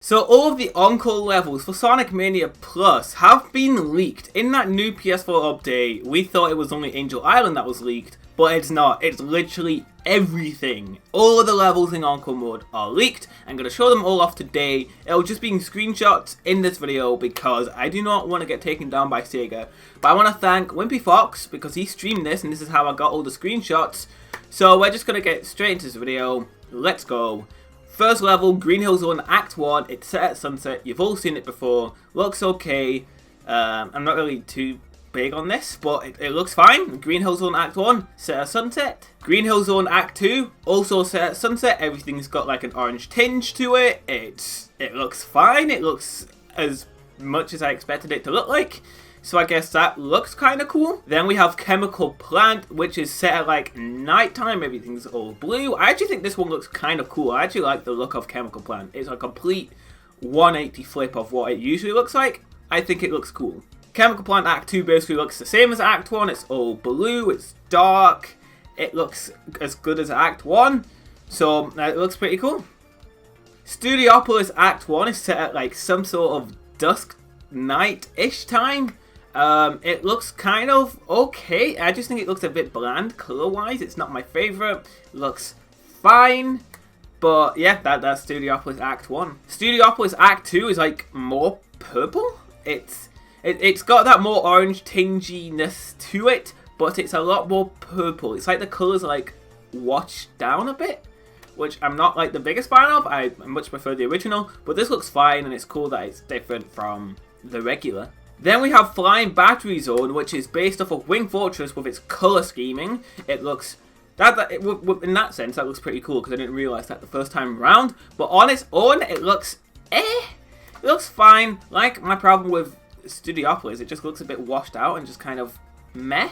So all of the Encore levels for Sonic Mania Plus have been leaked. In that new PS4 update, we thought it was only Angel Island that was leaked, but it's not. It's literally everything. All of the levels in Encore mode are leaked. I'm going to show them all off today. It'll just be screenshots in this video because I do not want to get taken down by Sega. But I want to thank Wimpy Fox because he streamed this and this is how I got all the screenshots. So we're just going to get straight into this video. Let's go. First level, Green Hill Zone Act 1, it's set at sunset, you've all seen it before, looks okay, I'm not really too big on this, but it looks fine. Green Hill Zone Act 1, set at sunset. Green Hill Zone Act 2, also set at sunset, everything's got like an orange tinge to it, it looks fine, it looks as much as I expected it to look like. So I guess that looks kind of cool. Then we have Chemical Plant, which is set at like nighttime. Everything's all blue. I actually think this one looks kind of cool. I actually like the look of Chemical Plant. It's a complete 180 flip of what it usually looks like. I think it looks cool. Chemical Plant Act 2 basically looks the same as Act 1. It's all blue. It's dark. It looks as good as Act 1. So it looks pretty cool. Studiopolis Act 1 is set at like some sort of dusk night-ish time. It looks kind of okay. I just think it looks a bit bland color-wise. It's not my favorite. It looks fine. But yeah, that's Studiopolis Act 1. Studiopolis Act 2 is like more purple. It's got that more orange tinginess to it, but it's a lot more purple. It's like the colors are like washed down a bit, which I'm not like the biggest fan of. I much prefer the original, but this looks fine and it's cool that it's different from the regular. Then we have Flying Battery Zone, which is based off of Wing Fortress with its color scheming. It looks in that sense that looks pretty cool because I didn't realize that the first time around. But on its own, it looks It looks fine. Like my problem with Studiopolis, it just looks a bit washed out and just kind of meh.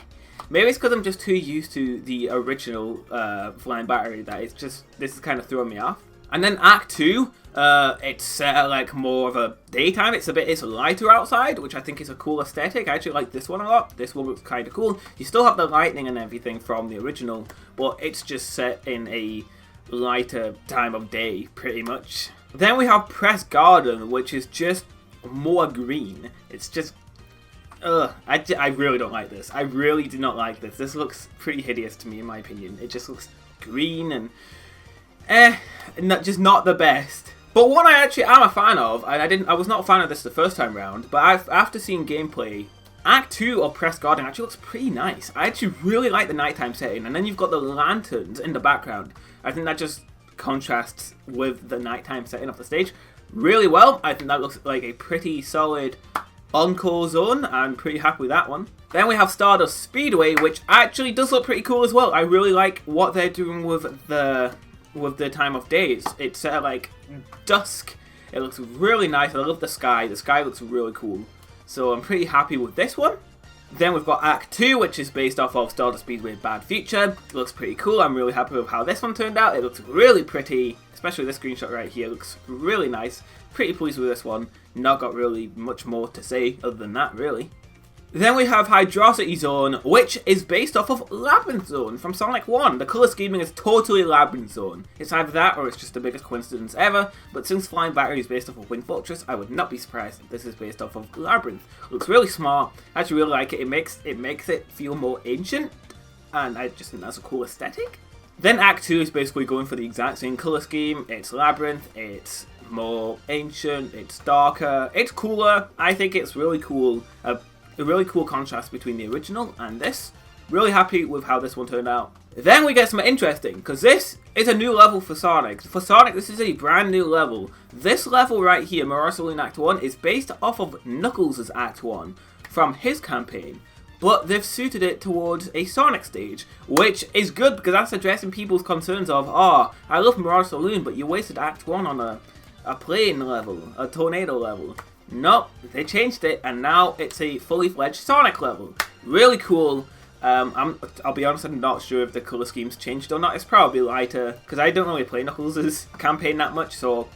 Maybe it's because I'm just too used to the original Flying Battery that this is kind of throwing me off. And then Act 2, it's set at like more of a daytime. It's lighter outside, which I think is a cool aesthetic. I actually like this one a lot. This one looks kind of cool. You still have the lightning and everything from the original, but it's just set in a lighter time of day, pretty much. Then we have Press Garden, which is just more green. It's just I really don't like this. I really do not like this. This looks pretty hideous to me, in my opinion. It just looks green and just not the best. But one I actually am a fan of, and I was not a fan of this the first time round, but after seeing gameplay, Act 2 of Press Garden actually looks pretty nice. I actually really like the nighttime setting, and then you've got the lanterns in the background. I think that just contrasts with the nighttime setting of the stage really well. I think that looks like a pretty solid Encore Zone. I'm pretty happy with that one. Then we have Stardust Speedway, which actually does look pretty cool as well. I really like what they're doing with the time of day. It's set at like dusk. It looks really nice. I love the sky. The sky looks really cool. So I'm pretty happy with this one. Then we've got Act 2, which is based off of Stardust Speedway Bad Future. It looks pretty cool. I'm really happy with how this one turned out. It looks really pretty, especially this screenshot right here. It looks really nice. Pretty pleased with this one. Not got really much more to say other than that, really. Then we have Hydrocity Zone, which is based off of Labyrinth Zone from Sonic 1. The colour scheming is totally Labyrinth Zone. It's either that or it's just the biggest coincidence ever, but since Flying Battery is based off of Wing Fortress, I would not be surprised if this is based off of Labyrinth. Looks really smart. I actually really like it. It makes it feel more ancient, and I just think that's a cool aesthetic. Then Act 2 is basically going for the exact same colour scheme. It's Labyrinth, it's more ancient, it's darker, it's cooler. I think it's really cool. A really cool contrast between the original and this. Really happy with how this one turned out. Then we get some interesting, because this is a new level for Sonic. For Sonic, this is a brand new level. This level right here, Marceline Act 1, is based off of Knuckles' Act 1 from his campaign. But they've suited it towards a Sonic stage, which is good because that's addressing people's concerns of, oh, I love Marceline, but you wasted Act 1 on a plane level, a tornado level. Nope, they changed it, and now it's a fully fledged Sonic level. Really cool. I'll be honest, I'm not sure if the colour scheme's changed or not. It's probably lighter, because I don't really play Knuckles' campaign that much, so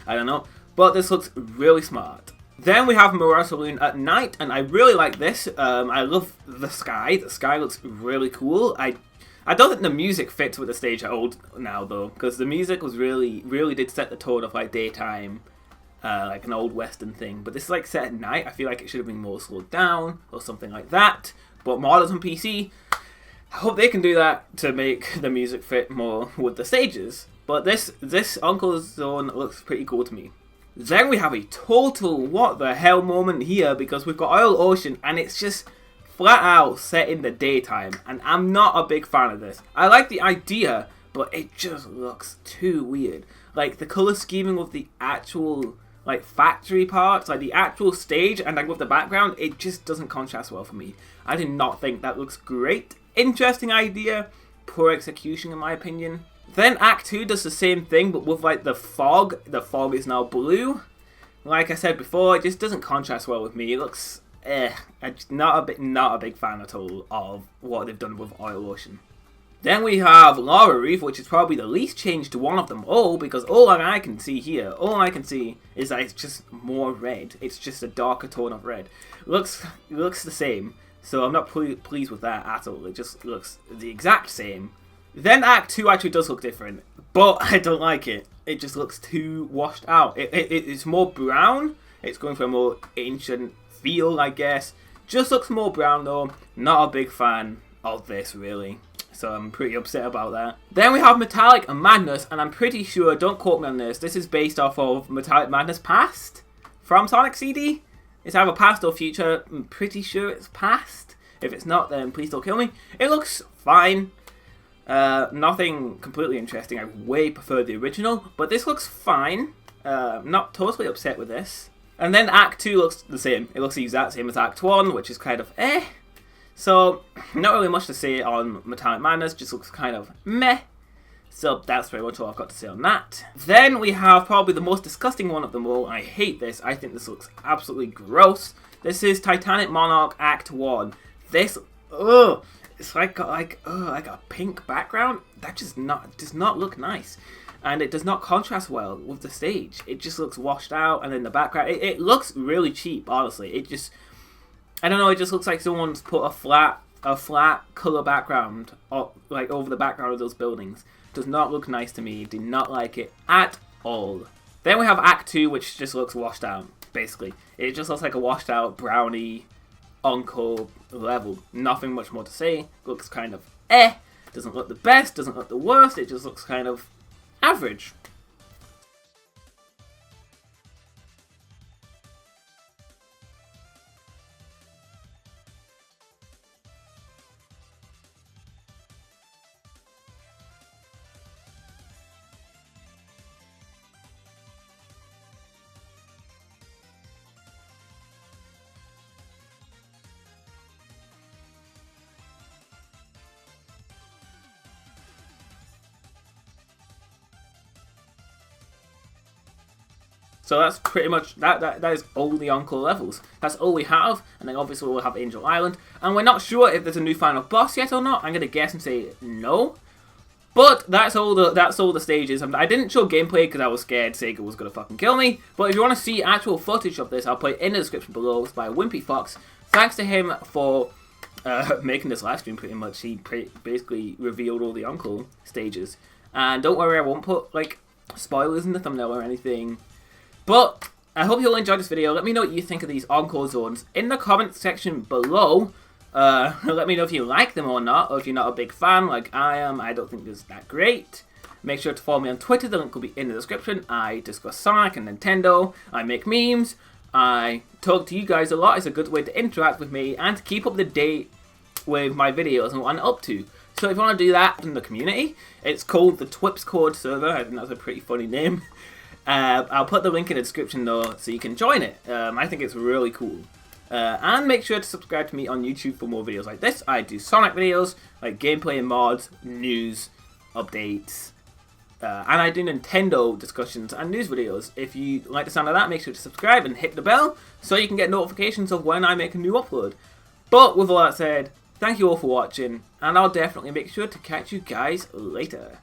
I don't know. But this looks really smart. Then we have Marceline at night, and I really like this. I love the sky. The sky looks really cool. I don't think the music fits with the stage at all now, though, because the music was really did set the tone of like daytime like an old western thing. But this is like set at night. I feel like it should have been more slowed down or something like that. But models on PC, I hope they can do that to make the music fit more with the stages. But this Encore Zone looks pretty cool to me. Then we have a total what the hell moment here, because we've got Oil Ocean and it's just flat out set in the daytime, and I'm not a big fan of this. I like the idea, but it just looks too weird. Like the color scheming with the actual like factory parts, like the actual stage, and like with the background, it just doesn't contrast well for me. I do not think that looks great. Interesting idea, poor execution in my opinion. Then Act 2 does the same thing, but with like the fog. The fog is now blue. Like I said before, it just doesn't contrast well with me. It looks I'm not a big fan at all of what they've done with Oil Ocean. Then we have Lava Reef, which is probably the least changed to one of them all, because all I can see here, is that it's just more red. It's just a darker tone of red. It looks the same, so I'm not pleased with that at all. It just looks the exact same. Then Act 2 actually does look different, but I don't like it. It just looks too washed out. It's more brown. It's going for a more ancient feel, I guess. Just looks more brown though. Not a big fan of this, really. So I'm pretty upset about that. Then we have Metallic Madness, and I'm pretty sure, don't quote me on this, this is based off of Metallic Madness Past from Sonic CD. It's either past or future. I'm pretty sure it's past. If it's not, then please don't kill me. It looks fine. Nothing completely interesting. I way prefer the original, but this looks fine. Not totally upset with this. And then Act 2 looks the same. It looks the exact same as Act 1, which is kind of So, not really much to say on Metallic Madness, just looks kind of meh. So that's pretty much all I've got to say on that. Then we have probably the most disgusting one of them all. I hate this. I think this looks absolutely gross. This is Titanic Monarch Act One. This, it's like a pink background. That does not look nice. And it does not contrast well with the stage. It just looks washed out, and then the background, it looks really cheap, honestly. It just, I don't know, it just looks like someone's put a flat color background like over the background of those buildings. Does not look nice to me. Do not like it at all. Then we have Act 2, which just looks washed out, basically. It just looks like a washed out brownie Encore level. Nothing much more to say. Looks kind of doesn't look the best, doesn't look the worst. It just looks kind of average. So that's pretty much, that is all the Encore levels. That's all we have, and then obviously we'll have Angel Island. And we're not sure if there's a new final boss yet or not. I'm going to guess and say no. But that's all the stages. I didn't show gameplay because I was scared Sega was going to fucking kill me. But if you want to see actual footage of this, I'll put it in the description below. It's by Wimpy Fox. Thanks to him for making this live stream pretty much. He basically revealed all the Encore stages. And don't worry, I won't put like spoilers in the thumbnail or anything. But I hope you'll enjoy this video. Let me know what you think of these Encore Zones in the comment section below. Let me know if you like them or not, or if you're not a big fan like I am. I don't think it's that great. Make sure to follow me on Twitter. The link will be in the description. I discuss Sonic and Nintendo. I make memes. I talk to you guys a lot. It's a good way to interact with me and to keep up to date with my videos and what I'm up to. So if you want to do that in the community, it's called the TWIP Squad server. I think that's a pretty funny name. I'll put the link in the description though, so you can join it. I think it's really cool. And make sure to subscribe to me on YouTube for more videos like this. I do Sonic videos, like gameplay and mods, news, updates, and I do Nintendo discussions and news videos. If you like the sound of that, make sure to subscribe and hit the bell so you can get notifications of when I make a new upload. But with all that said, thank you all for watching, and I'll definitely make sure to catch you guys later.